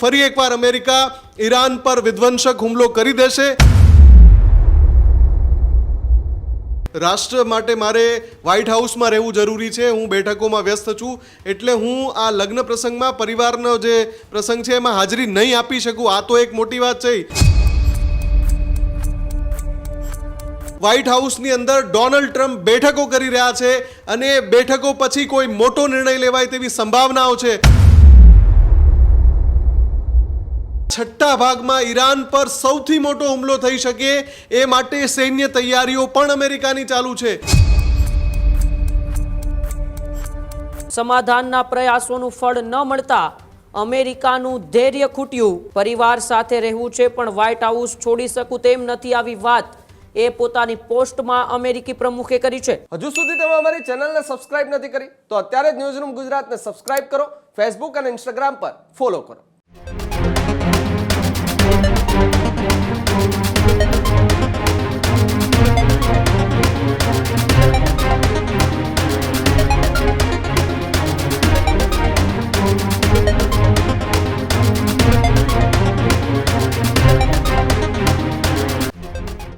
ફરી એકવાર America Iran પર વિધ્વંસક હુમલો કરી દેશે। રાષ્ટ્ર માટે મારે વ્હાઇટ હાઉસમાં રહેવું જરૂરી છે। હું બેઠકોમાં વ્યસ્ત છું, એટલે હું આ લગ્ન પ્રસંગમાં પરિવારનો જે પ્રસંગ છે એમાં હાજરી નહીં આપી શકું। આ તો એક મોટી વાત છે। વ્હાઇટ હાઉસની અંદર ડોનાલ્ડ ટ્રમ્પ બેઠકો કરી રહ્યા છે અને બેઠકો પછી કોઈ મોટો નિર્ણય લેવાય તેવી સંભાવનાઓ છે। છઠ્ઠા ભાગમાં ઈરાન પર સૌથી મોટો હુમલો થઈ શકે એ માટે સૈન્ય તૈયારીઓ પણ અમેરિકાની ચાલુ છે। સમાધાનના પ્રયાસોનું ફળ ન મળતા અમેરિકાનું ધૈર્ય ખૂટ્યું। પરિવાર સાથે રહેવું છે પણ વ્હાઇટ હાઉસ છોડી શકું તેમ નથી, આવી વાત એ પોતાની પોસ્ટમાં અમેરિકી પ્રમુખે કરી છે। હજુ સુધી તમે અમારી ચેનલને સબસ્ક્રાઇબ નથી કરી તો અત્યારે જ ન્યૂઝરૂમ ગુજરાતને સબસ્ક્રાઇબ કરો, ફેસબુક અને ઇન્સ્ટાગ્રામ પર ફોલો કરો।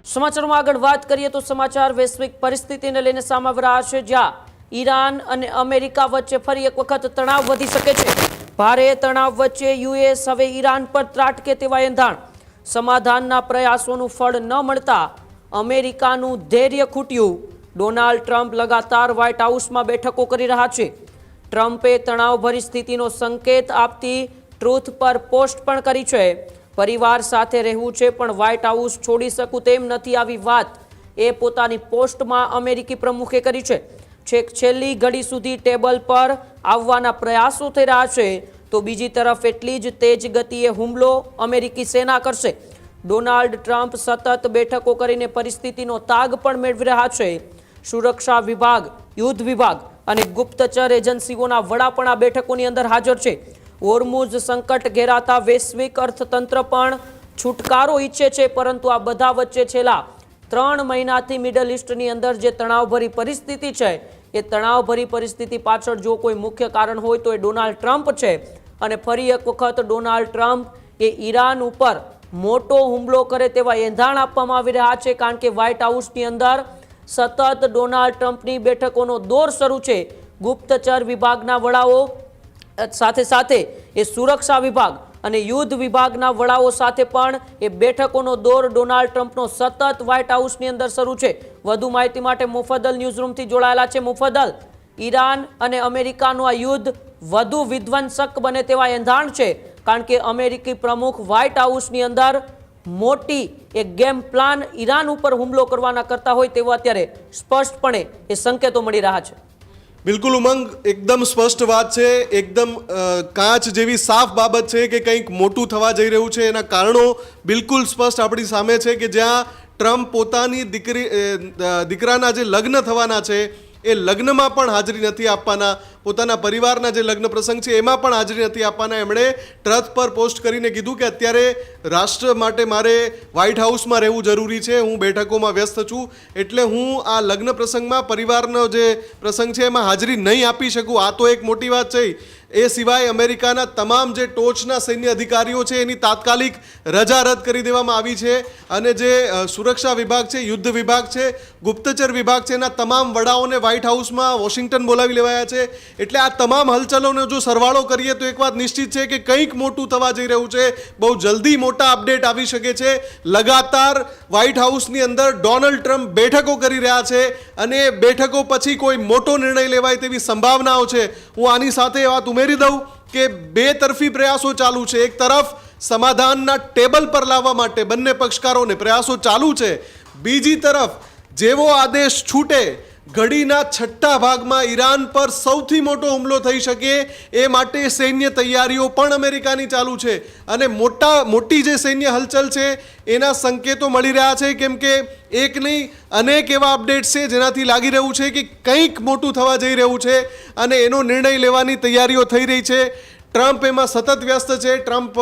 સમાચારોમાં આગળ વાત કરીએ તો સમાચાર વૈશ્વિક પરિસ્થિતિને લઈને સામે આવી રહ્યા છે, જ્યાં ઈરાન અને અમેરિકા વચ્ચે ફરી એક વખત તણાવ વધી શકે છે। ભારે તણાવ વચ્ચે યુએસ હવે ઈરાન પર ત્રાટકે તેવા એંધાણ। સમાધાનના પ્રયાસોનું ફળ ન મળતા અમેરિકાનું ધૈર્ય ખૂટ્યું। ડોનાલ્ડ ટ્રમ્પ લગાતાર વ્હાઇટ હાઉસમાં બેઠકો કરી રહ્યા છે। ટ્રમ્પે તણાવભરી સ્થિતિનો સંકેત આપતી ટ્રુથ પર પોસ્ટ પણ કરી છે। પરિવાર સાથે રહેવું છે પણ વ્હાઇટ હાઉસ છોડી શકું તેમ નથી, આવી વાત એ પોતાની પોસ્ટમાં અમેરિકી પ્રમુખે કરી છે। છેક છેલ્લી ઘડી સુધી ટેબલ પર આવવાના પ્રયાસો થઈ રહ્યા છે તો બીજી તરફ એટલી જ તેજ ગતિએ હુમલો અમેરિકી સેના કરશે। ડોનાલ્ડ ટ્રમ્પ સતત બેઠકો કરીને પરિસ્થિતિનો તાગ પણ મેળવી રહ્યા છે। સુરક્ષા વિભાગ, યુદ્ધ વિભાગ અને ગુપ્તચર એજન્સીઓના વડા પણ આ બેઠકોની અંદર હાજર છે। હોર્મુઝ સંકટ ઘેરાતા વૈશ્વિક અર્થતંત્ર પણ છુટકારો ઈચ્છે છે, પરંતુ આ બધા વચ્ચે છેલ્લા 3 મહિનાથી મિડલ ઈસ્ટની અંદર જે તણાવભરી પરિસ્થિતિ છે એ તણાવભરી પરિસ્થિતિ પાછળ જો કોઈ મુખ્ય કારણ હોય તો એ ડોનાલ્ડ ટ્રમ્પ છે। અને ફરી એક વખત ડોનાલ્ડ ટ્રમ્પ એ ઈરાન ઉપર મોટો હુમલો કરે તેવા એંધાણ આપવામાં આવી રહ્યા છે, કારણ કે વ્હાઇટ હાઉસની અંદર સતત ડોનાલ્ડ ટ્રમ્પની બેઠકોનો દોર શરૂ છે। ગુપ્તચર વિભાગના વડાઓ સાથે સાથે એ સુરક્ષા વિભાગ અને યુદ્ધ વિભાગના વડાઓ સાથે પણ એ બેઠકોનો દોર ડોનાલ્ડ ટ્રમ્પનો સતત વ્હાઇટ હાઉસની અંદર શરૂ છે। વધુ માહિતી માટે મુફદ્દલ ન્યૂઝરૂમથી જોડાયેલા છે મુફદ્દલ, ઈરાન અને અમેરિકાનું આ યુદ્ધ વધુ વિધ્વંસક બને તેવા એંધાણ છે, કારણ કે અમેરિકી પ્રમુખ વ્હાઇટ હાઉસની અંદર મોટી એક ગેમ પ્લાન ઈરાન ઉપર હુમલો કરવાના કરતા હોય તેવા અત્યારે સ્પષ્ટપણે એ સંકેતો મળી રહ્યા છે। બિલકુલ ઉમંગ, એકદમ સ્પષ્ટ વાત છે, એકદમ કાચ જેવી સાફ બાબત છે કે કંઈક મોટું થવા જઈ રહ્યું છે। એના કારણો બિલકુલ સ્પષ્ટ આપણી સામે છે કે જ્યાં ટ્રમ્પ પોતાની દીકરાના જે લગ્ન થવાના છે એ લગ્નમાં પણ હાજરી નથી આપવાના, પોતાના પરિવારના જે લગ્ન પ્રસંગ છે એમાં પણ હાજરી નથી આપવાના। એમણે ટ્રથ પર પોસ્ટ કરીને કીધું કે અત્યારે રાષ્ટ્ર માટે મારે વ્હાઇટ હાઉસમાં રહેવું જરૂરી છે। હું બેઠકોમાં વ્યસ્ત છું, એટલે હું આ લગ્ન પ્રસંગમાં પરિવારનો જે પ્રસંગ છે એમાં હાજરી નહીં આપી શકું। આ તો એક મોટી વાત છે। એ સિવાય અમેરિકાના તમામ જે ટોચના સૈન્ય અધિકારીઓ છે એની તાત્કાલિક રજા રદ કરી દેવામાં આવી છે અને જે સુરક્ષા વિભાગ છે, યુદ્ધ વિભાગ છે, ગુપ્તચર વિભાગ છે, એના તમામ વડાઓને વ્હાઇટ હાઉસમાં વોશિંગ્ટન બોલાવી લેવાયા છે। એટલે આ તમામ હલચલોનો જો સરવાળો કરીએ તો એક વાત નિશ્ચિત છે કે કંઈક મોટું થવા જઈ રહ્યું છે। બહુ જલ્દી મોટા અપડેટ આવી શકે છે। લગાતાર વ્હાઇટ હાઉસની અંદર ડોનાલ્ડ ટ્રમ્પ બેઠકો કરી રહ્યા છે અને બેઠકો પછી કોઈ મોટો નિર્ણય લેવાય તેવી સંભાવનાઓ છે। હું આની સાથે વાત ઉમેરી દઉં કે બે તરફી પ્રયાસો ચાલુ છે। એક તરફ સમાધાનના ટેબલ પર લાવવા માટે બંને પક્ષકારોને પ્રયાસો ચાલુ છે, બીજી તરફ જેવો આદેશ છૂટે ઘડીના છઠ્ઠા ભાગમાં ઈરાન પર સૌથી મોટો હુમલો થઈ શકે એ માટે સૈન્ય તૈયારીઓ પણ અમેરિકાની ચાલુ છે અને મોટી જે સૈન્ય હલચલ છે એના સંકેતો મળી રહ્યા છે, કેમ કે એક નહીં અનેક એવા અપડેટ્સ છે જેનાથી લાગી રહ્યું છે કે કંઈક મોટું થવા જઈ રહ્યું છે અને એનો નિર્ણય લેવાની તૈયારીઓ થઈ રહી છે। ટ્રમ્પ એમાં સતત વ્યસ્ત છે. ટ્રમ્પ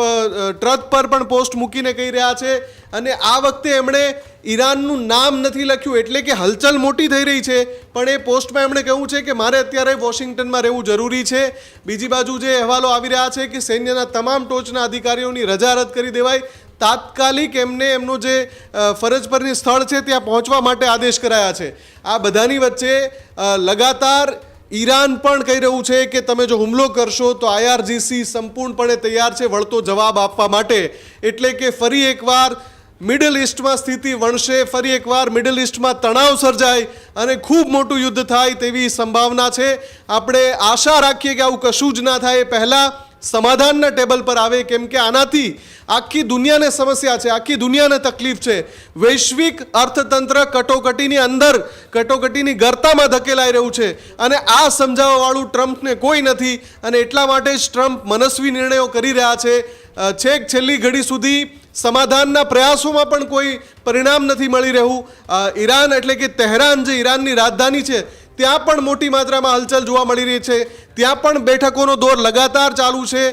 ટ્રક પર પણ પોસ્ટ મૂકીને કહી રહ્યા છે અને આ વખતે એમણે ઈરાનનું નામ નથી લખ્યું એટલે કે હલચલ મોટી થઈ રહી છે, પણ એ પોસ્ટમાં એમણે કહ્યું છે કે મારે અત્યારે વોશિંગ્ટનમાં રહેવું જરૂરી છે. બીજી બાજુ જે અહેવાલો આવી રહ્યા છે કે સૈન્યના તમામ ટોચના અધિકારીઓની રજા રદ કરી દેવાય, તાત્કાલિક એમને એમનું જે ફરજ પરની સ્થળ છે ત્યાં પહોંચવા માટે આદેશ કરાયા છે. આ બધાની વચ્ચે લગાતાર ઈરાન પણ કહી રહ્યું છે કે તમે જો હુમલો કરશો તો IRGC સંપૂર્ણપણે તૈયાર છે વળતો જવાબ આપવા માટે. એટલે કે ફરી એકવાર મિડલ ઇસ્ટમાં સ્થિતિ વણશે, ફરી એકવાર મિડલ ઇસ્ટમાં તણાવ સર્જાય અને ખૂબ મોટું યુદ્ધ થાય તેવી સંભાવના છે. આપણે આશા રાખીએ કે આવું કશું જ ના થાય, પહેલાં સમાધાનના ટેબલ પર આવે, કેમ કે આનાથી આખી દુનિયાને સમસ્યા છે, આખી દુનિયાને તકલીફ છે. વૈશ્વિક અર્થતંત્ર કટોકટીની અંદર કટોકટીની ગર્તામાં ધકેલાઈ રહ્યું છે અને આ સમજાવવાવાળું ટ્રમ્પને કોઈ નથી અને એટલા માટે જ ટ્રમ્પ મનસ્વી નિર્ણયો કરી રહ્યા છે. છેક છેલ્લી ઘડી સુધી સમાધાનના પ્રયાસોમાં પણ કોઈ પરિણામ નથી મળી રહ્યું. ઈરાન એટલે કે તહેરાન જે ઈરાનની રાજધાની છે ત્યાં પણ મોટી માત્રામાં હલચલ જોવા મળી રહી છે. ત્યાં પણ બેઠકોનો દોર લગાતાર ચાલુ છે.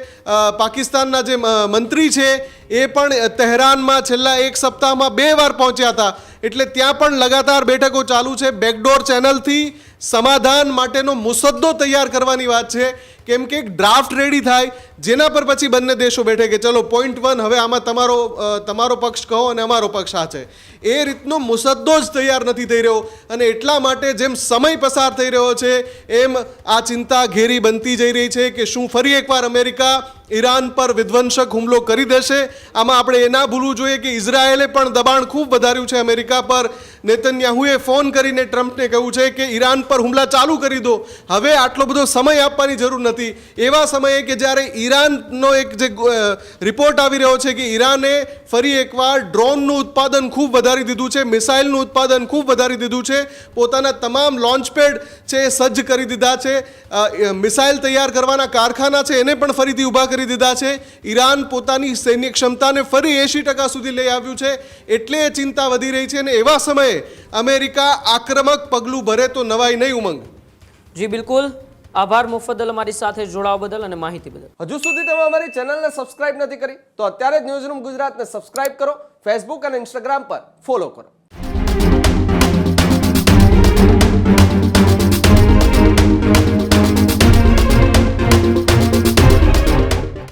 પાકિસ્તાનના જે મંત્રી છે એ પણ તહેરાનમાં છેલ્લા એક સપ્તાહમાં 2 વાર પહોંચ્યા હતા, એટલે ત્યાં પણ લગાતાર બેઠકો ચાલુ છે. બેકડોર ચેનલથી સમાધાન માટેનો મુસદ્દો તૈયાર કરવાની વાત છે, કેમ કે એક ડ્રાફ્ટ રેડી થાય જેના પર પછી બંને દેશો બેઠે કે ચલો પોઈન્ટ 1 હવે આમાં તમારો પક્ષ કહો અને અમારો પક્ષ આ છે. એ રીતનો મુસદ્દો જ તૈયાર નથી થઈ રહ્યો અને એટલા માટે જેમ સમય પસાર થઈ રહ્યો છે એમ આ ચિંતા ઘેરી બનતી જઈ રહી છે કે શું ફરી એકવાર અમેરિકા ઈરાન પર વિધ્વંસક હુમલો કરી દેશે. આમાં આપણે એ ના ભૂલવું જોઈએ કે ઇઝરાયેલે પણ દબાણ ખૂબ વધાર્યું છે અમેરિકા પર. નેતન્યાહુએ ફોન કરીને ટ્રમ્પને કહ્યું છે કે ઈરાન પર હુમલા ચાલુ કરી દો, હવે આટલો બધો સમય આપવાની જરૂર નથી. એવા સમયે કે જ્યારે ઈરાનનો એક જે રિપોર્ટ આવી રહ્યો છે કે ઈરાને ફરી એકવાર ડ્રોનનું ઉત્પાદન ખૂબ વધારી દીધું છે, મિસાઇલનું ઉત્પાદન ખૂબ વધારી દીધું છે, પોતાના તમામ લોન્ચ પેડ છે એ સજ્જ કરી દીધા છે, મિસાઇલ તૈયાર કરવાના કારખાના છે એને પણ ફરીથી ઊભા કરી દીધા છે. ઈરાન પોતાની સૈન્ય ક્ષમતાને ફરી 80% સુધી લઈ આવ્યું છે, એટલે એ ચિંતા વધી રહી છે અને એવા સમયે અમેરિકા આક્રમક પગલું ભરે તો નવાઈ નહીં. ઉમંગ જી બિલકુલ, આભાર મુફદ્દલ અમારી સાથે જોડાવા બદલ અને માહિતી બદલ. હજુ સુધી તમે અમારી ચેનલને સબસ્ક્રાઇબ નથી કરી તો અત્યારે જ ન્યૂઝરૂમ ગુજરાતને સબસ્ક્રાઇબ કરો, ફેસબુક અને ઇન્સ્ટાગ્રામ પર ફોલો કરો.